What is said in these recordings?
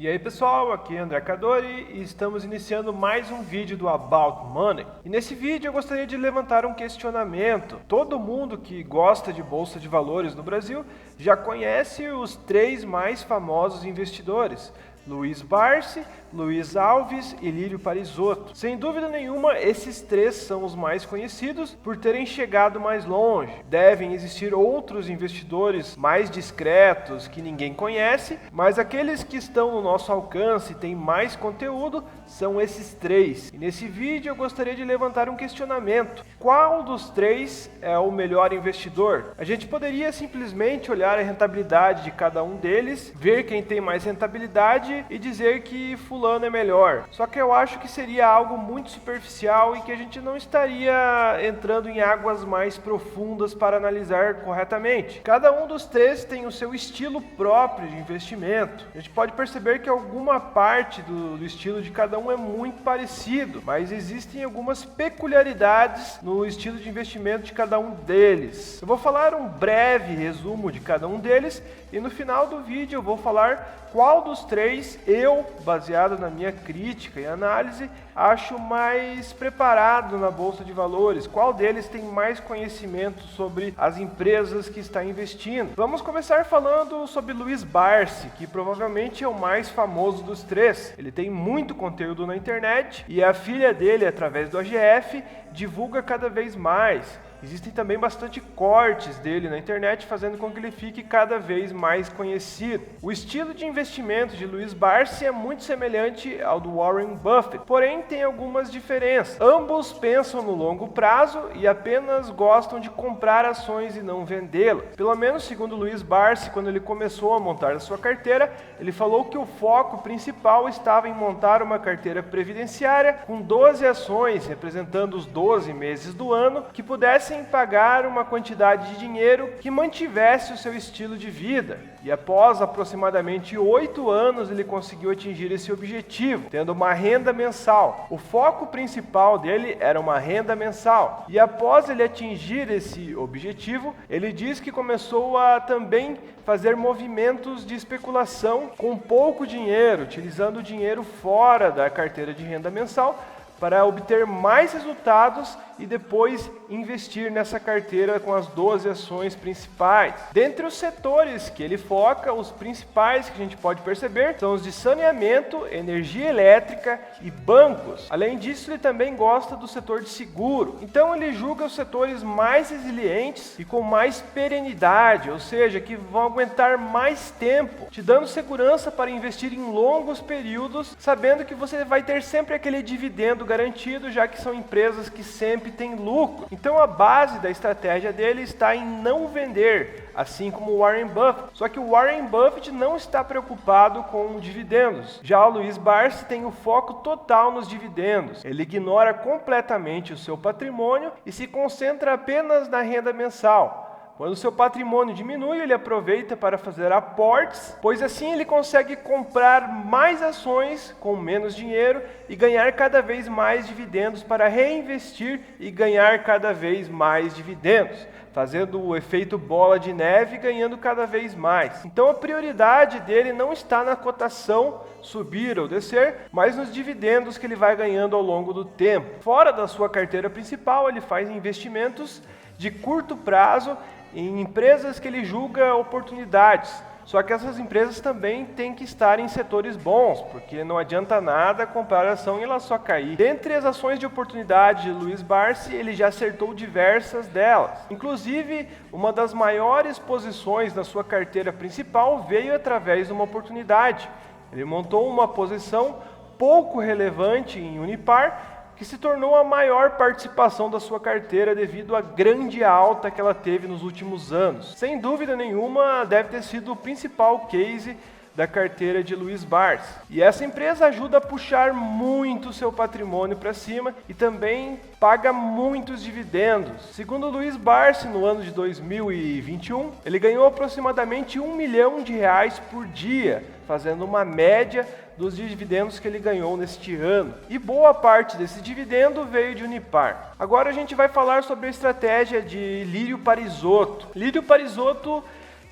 E aí pessoal, aqui é André Cadori e estamos iniciando mais um vídeo do About Money. E nesse vídeo eu gostaria de levantar um questionamento. Todo mundo que gosta de bolsa de valores no Brasil já conhece os três mais famosos investidores: Luiz Barsi, Luiz Alves e Lírio Parisotto. Sem dúvida nenhuma, esses três são os mais conhecidos por terem chegado mais longe. Devem existir outros investidores mais discretos que ninguém conhece, mas aqueles que estão no nosso alcance e têm mais conteúdo são esses três. E nesse vídeo eu gostaria de levantar um questionamento: qual dos três é o melhor investidor? A gente poderia simplesmente olhar a rentabilidade de cada um deles, ver quem tem mais rentabilidade e dizer que fulano é melhor. Só que eu acho que seria algo muito superficial e que a gente não estaria entrando em águas mais profundas para analisar corretamente. Cada um dos três tem o seu estilo próprio de investimento. A gente pode perceber que alguma parte do estilo de cada um é muito parecido, mas existem algumas peculiaridades no estilo de investimento de cada um deles. Eu vou falar um breve resumo de cada um deles e no final do vídeo eu vou falar qual dos três eu, baseado na minha crítica e análise, acho mais preparado na Bolsa de Valores. Qual deles tem mais conhecimento sobre as empresas que está investindo? Vamos começar falando sobre Luiz Barsi, que provavelmente é o mais famoso dos três. Ele tem muito conteúdo na internet e a filha dele, através do AGF, divulga cada vez mais. Existem também bastante cortes dele na internet, fazendo com que ele fique cada vez mais conhecido. O estilo de investimento de Luiz Barsi é muito semelhante ao do Warren Buffett, porém tem algumas diferenças. Ambos pensam no longo prazo e apenas gostam de comprar ações e não vendê-las. Pelo menos segundo Luiz Barsi, quando ele começou a montar a sua carteira, ele falou que o foco principal estava em montar uma carteira previdenciária com 12 ações, representando os 12 meses do ano, que pudessem pagar uma quantidade de dinheiro que mantivesse o seu estilo de vida. E após aproximadamente 8 anos ele conseguiu atingir esse objetivo, tendo uma renda mensal. O foco principal dele era uma renda mensal. E após ele atingir esse objetivo, ele diz que começou a também fazer movimentos de especulação com pouco dinheiro, utilizando o dinheiro fora da carteira de renda mensal para obter mais resultados e depois investir nessa carteira com as 12 ações principais. Dentre os setores que ele foca, os principais que a gente pode perceber são os de saneamento, energia elétrica e bancos. Além disso, ele também gosta do setor de seguro. Então ele julga os setores mais resilientes e com mais perenidade, ou seja, que vão aguentar mais tempo, te dando segurança para investir em longos períodos, sabendo que você vai ter sempre aquele dividendo garantido, já que são empresas que sempre têm lucro. Então a base da estratégia dele está em não vender, assim como o Warren Buffett. Só que o Warren Buffett não está preocupado com dividendos. Já o Luiz Barsi tem o foco total nos dividendos. Ele ignora completamente o seu patrimônio e se concentra apenas na renda mensal. Quando o seu patrimônio diminui, ele aproveita para fazer aportes, pois assim ele consegue comprar mais ações com menos dinheiro e ganhar cada vez mais dividendos para reinvestir e ganhar cada vez mais dividendos, fazendo o efeito bola de neve e ganhando cada vez mais. Então a prioridade dele não está na cotação subir ou descer, mas nos dividendos que ele vai ganhando ao longo do tempo. Fora da sua carteira principal, ele faz investimentos de curto prazo em empresas que ele julga oportunidades. Só que essas empresas também têm que estar em setores bons, porque não adianta nada comprar ação e ela só cair. Dentre as ações de oportunidade de Luiz Barsi, ele já acertou diversas delas. Inclusive, uma das maiores posições na sua carteira principal veio através de uma oportunidade. Ele montou uma posição pouco relevante em Unipar, que se tornou a maior participação da sua carteira devido à grande alta que ela teve nos últimos anos. Sem dúvida nenhuma, deve ter sido o principal case da carteira de Luiz Barsi. E essa empresa ajuda a puxar muito o seu patrimônio para cima e também paga muitos dividendos. Segundo Luiz Barsi, no ano de 2021, ele ganhou aproximadamente R$1 milhão por dia, fazendo uma média dos dividendos que ele ganhou neste ano. E boa parte desse dividendo veio de Unipar. Agora a gente vai falar sobre a estratégia de Lírio Parisotto. Lírio Parisotto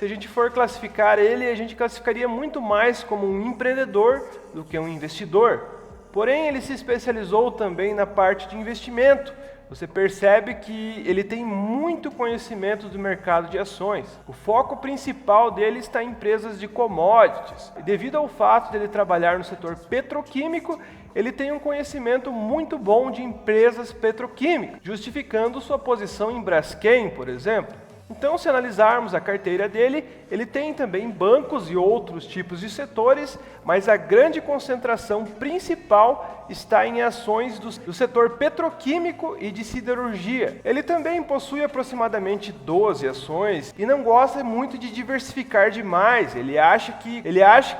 Se a gente for classificar ele, a gente classificaria muito mais como um empreendedor do que um investidor. Porém, ele se especializou também na parte de investimento. Você percebe que ele tem muito conhecimento do mercado de ações. O foco principal dele está em empresas de commodities. E devido ao fato de ele trabalhar no setor petroquímico, ele tem um conhecimento muito bom de empresas petroquímicas, justificando sua posição em Braskem, por exemplo. Então, se analisarmos a carteira dele, ele tem também bancos e outros tipos de setores, mas a grande concentração principal está em ações do setor petroquímico e de siderurgia. Ele também possui aproximadamente 12 ações e não gosta muito de diversificar demais. Ele acha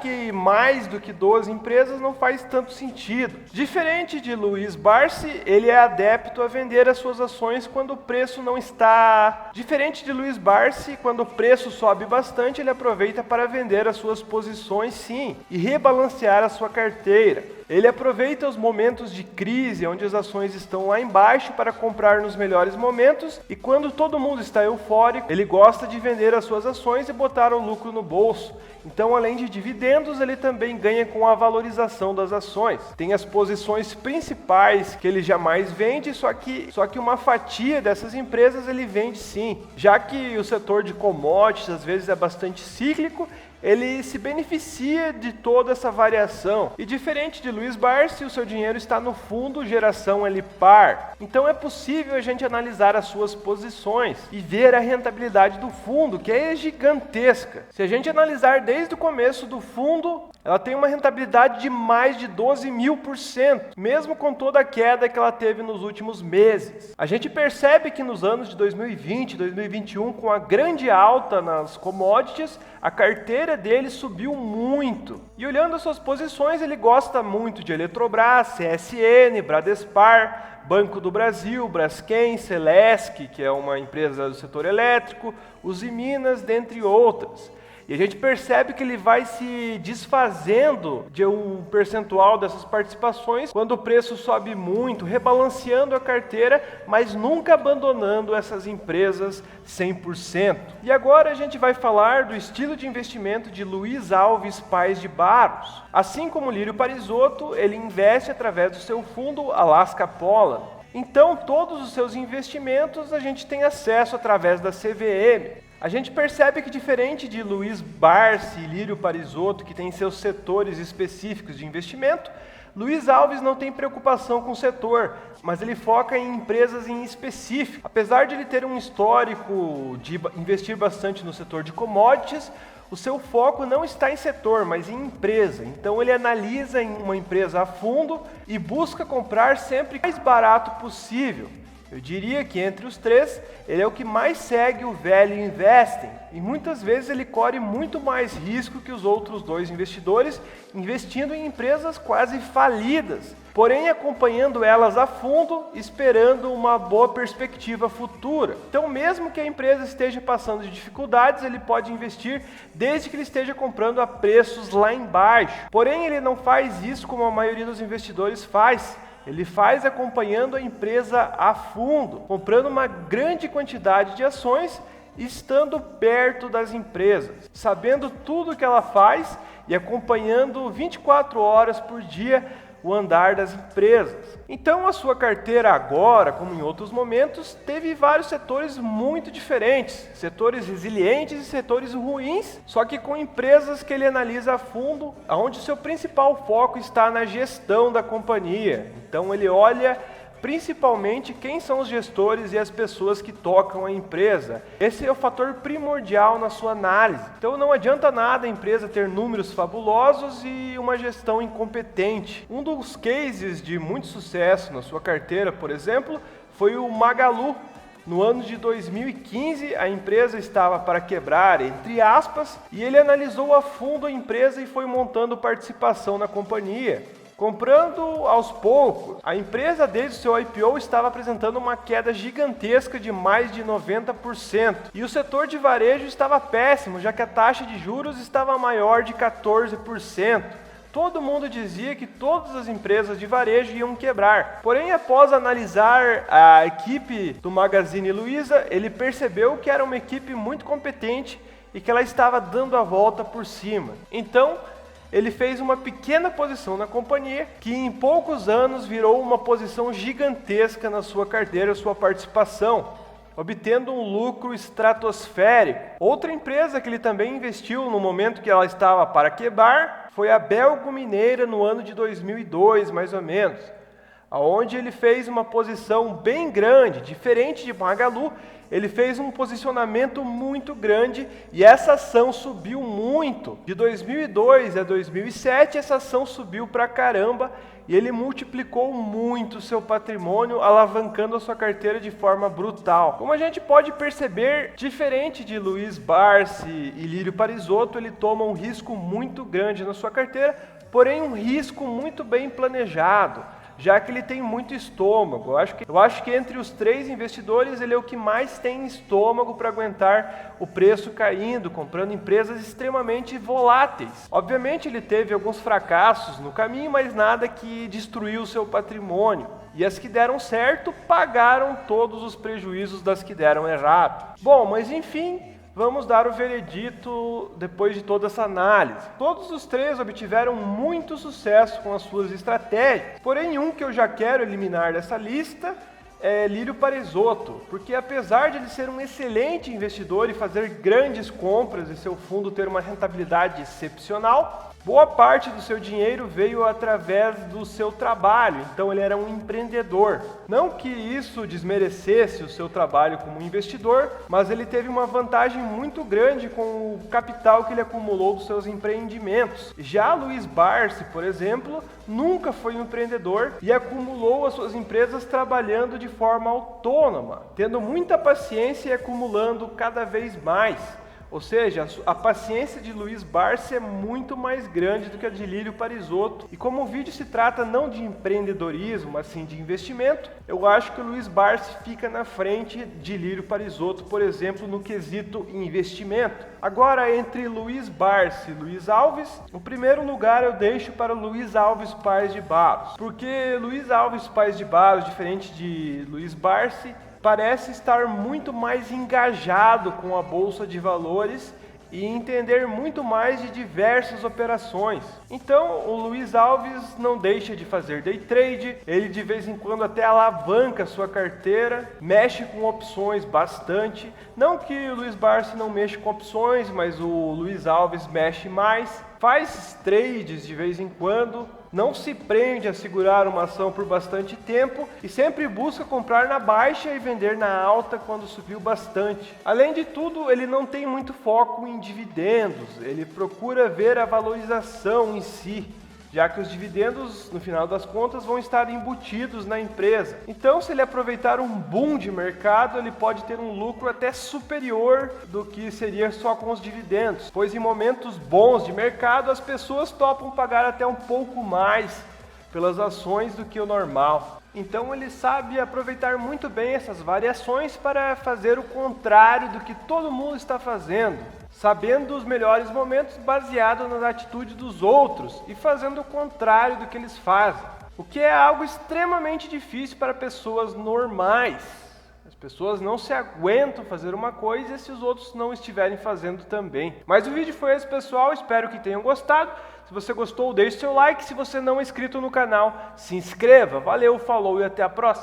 que mais do que 12 empresas não faz tanto sentido. Diferente de Luiz Barsi, ele é adepto a vender as suas ações quando o preço não está... Diferente de Luiz Barsi, quando o preço sobe bastante, ele aproveita para vender as suas posições, sim, e rebalancear a sua carteira. Ele aproveita os momentos de crise, onde as ações estão lá embaixo, para comprar nos melhores momentos, e quando todo mundo está eufórico, ele gosta de vender as suas ações e botar o lucro no bolso. Então, além de dividendos, ele também ganha com a valorização das ações. Tem as posições principais que ele jamais vende, só que uma fatia dessas empresas ele vende sim. Já que o setor de commodities às vezes é bastante cíclico, ele se beneficia de toda essa variação. E diferente de Luiz Barsi, o seu dinheiro está no fundo geração LPAR. Então é possível a gente analisar as suas posições e ver a rentabilidade do fundo, que é gigantesca. Se a gente analisar desde o começo do fundo, ela tem uma rentabilidade de mais de 12.000%, mesmo com toda a queda que ela teve nos últimos meses. A gente percebe que nos anos de 2020 e 2021, com a grande alta nas commodities, a carteira dele subiu muito. E olhando as suas posições, ele gosta muito de Eletrobras, CSN, Bradespar, Banco do Brasil, Braskem, Celesc, que é uma empresa do setor elétrico, Usiminas, dentre outras. E a gente percebe que ele vai se desfazendo de um percentual dessas participações quando o preço sobe muito, rebalanceando a carteira, mas nunca abandonando essas empresas 100%. E agora a gente vai falar do estilo de investimento de Luiz Alves Paes de Barros. Assim como Lírio Parisotto, ele investe através do seu fundo Alaska Poland. Então, todos os seus investimentos a gente tem acesso através da CVM. A gente percebe que, diferente de Luiz Barsi e Lírio Parisotto, que tem seus setores específicos de investimento, Luiz Alves não tem preocupação com o setor, mas ele foca em empresas em específico. Apesar de ele ter um histórico de investir bastante no setor de commodities, o seu foco não está em setor, mas em empresa. Então ele analisa em uma empresa a fundo e busca comprar sempre o mais barato possível. Eu diria que entre os três, ele é o que mais segue o Value Investing. E muitas vezes ele corre muito mais risco que os outros dois investidores, investindo em empresas quase falidas, porém acompanhando elas a fundo, esperando uma boa perspectiva futura. Então, mesmo que a empresa esteja passando de dificuldades, ele pode investir desde que ele esteja comprando a preços lá embaixo. Porém, ele não faz isso como a maioria dos investidores faz. Ele faz acompanhando a empresa a fundo, comprando uma grande quantidade de ações, estando perto das empresas, sabendo tudo o que ela faz e acompanhando 24 horas por dia o andar das empresas. Então a sua carteira agora, como em outros momentos, teve vários setores muito diferentes, setores resilientes e setores ruins, só que com empresas que ele analisa a fundo, onde o seu principal foco está na gestão da companhia. Então ele olha principalmente quem são os gestores e as pessoas que tocam a empresa. Esse é o fator primordial na sua análise. Então não adianta nada a empresa ter números fabulosos e uma gestão incompetente. Um dos cases de muito sucesso na sua carteira, por exemplo, foi o Magalu. No ano de 2015, a empresa estava para quebrar, entre aspas, e ele analisou a fundo a empresa e foi montando participação na companhia. Comprando aos poucos, a empresa desde o seu IPO estava apresentando uma queda gigantesca de mais de 90%. E o setor de varejo estava péssimo, já que a taxa de juros estava maior de 14%. Todo mundo dizia que todas as empresas de varejo iam quebrar. Porém, após analisar a equipe do Magazine Luiza, ele percebeu que era uma equipe muito competente e que ela estava dando a volta por cima. Então, ele fez uma pequena posição na companhia, que em poucos anos virou uma posição gigantesca na sua carteira, sua participação, obtendo um lucro estratosférico. Outra empresa que ele também investiu no momento que ela estava para quebrar foi a Belgo Mineira no ano de 2002, mais ou menos, onde ele fez uma posição bem grande, diferente de Magalu. Ele fez um posicionamento muito grande e essa ação subiu muito. De 2002 a 2007, essa ação subiu pra caramba e ele multiplicou muito seu patrimônio, alavancando a sua carteira de forma brutal. Como a gente pode perceber, diferente de Luiz Barsi e Lírio Parisotto, ele toma um risco muito grande na sua carteira, porém um risco muito bem planejado, já que ele tem muito estômago. Eu acho que entre os 3 investidores, ele é o que mais tem estômago para aguentar o preço caindo, comprando empresas extremamente voláteis. Obviamente ele teve alguns fracassos no caminho, mas nada que destruiu o seu patrimônio. E as que deram certo, pagaram todos os prejuízos das que deram errado. Bom, mas enfim, vamos dar o veredito depois de toda essa análise. Todos os 3 obtiveram muito sucesso com as suas estratégias, porém um que eu já quero eliminar dessa lista é Lírio Parisotto, porque apesar de ele ser um excelente investidor e fazer grandes compras e seu fundo ter uma rentabilidade excepcional, boa parte do seu dinheiro veio através do seu trabalho, então ele era um empreendedor. Não que isso desmerecesse o seu trabalho como investidor, mas ele teve uma vantagem muito grande com o capital que ele acumulou dos seus empreendimentos. Já Luiz Barsi, por exemplo, nunca foi um empreendedor e acumulou as suas empresas trabalhando de forma autônoma, tendo muita paciência e acumulando cada vez mais. Ou seja, a paciência de Luiz Barsi é muito mais grande do que a de Lírio Parisotto. E como o vídeo se trata não de empreendedorismo, mas sim de investimento, eu acho que o Luiz Barsi fica na frente de Lírio Parisotto, por exemplo, no quesito investimento. Agora, entre Luiz Barsi e Luiz Alves, o primeiro lugar eu deixo para o Luiz Alves Paes de Barros. Porque Luiz Alves Paes de Barros, diferente de Luiz Barsi, parece estar muito mais engajado com a Bolsa de Valores e entender muito mais de diversas operações. Então, o Luiz Alves não deixa de fazer day trade, ele de vez em quando até alavanca sua carteira, mexe com opções bastante. Não que o Luiz Barsi não mexa com opções, mas o Luiz Alves mexe mais, faz trades de vez em quando, não se prende a segurar uma ação por bastante tempo e sempre busca comprar na baixa e vender na alta quando subiu bastante. Além de tudo, ele não tem muito foco em dividendos, ele procura ver a valorização em si, já que os dividendos, no final das contas, vão estar embutidos na empresa. Então, se ele aproveitar um boom de mercado, ele pode ter um lucro até superior do que seria só com os dividendos, pois em momentos bons de mercado, as pessoas topam pagar até um pouco mais pelas ações do que o normal. Então, ele sabe aproveitar muito bem essas variações para fazer o contrário do que todo mundo está fazendo, sabendo os melhores momentos baseado nas atitudes dos outros e fazendo o contrário do que eles fazem, o que é algo extremamente difícil para pessoas normais. As pessoas não se aguentam fazer uma coisa se os outros não estiverem fazendo também. Mas o vídeo foi esse, pessoal, espero que tenham gostado. Se você gostou, deixe seu like. Se você não é inscrito no canal, se inscreva. Valeu, falou e até a próxima.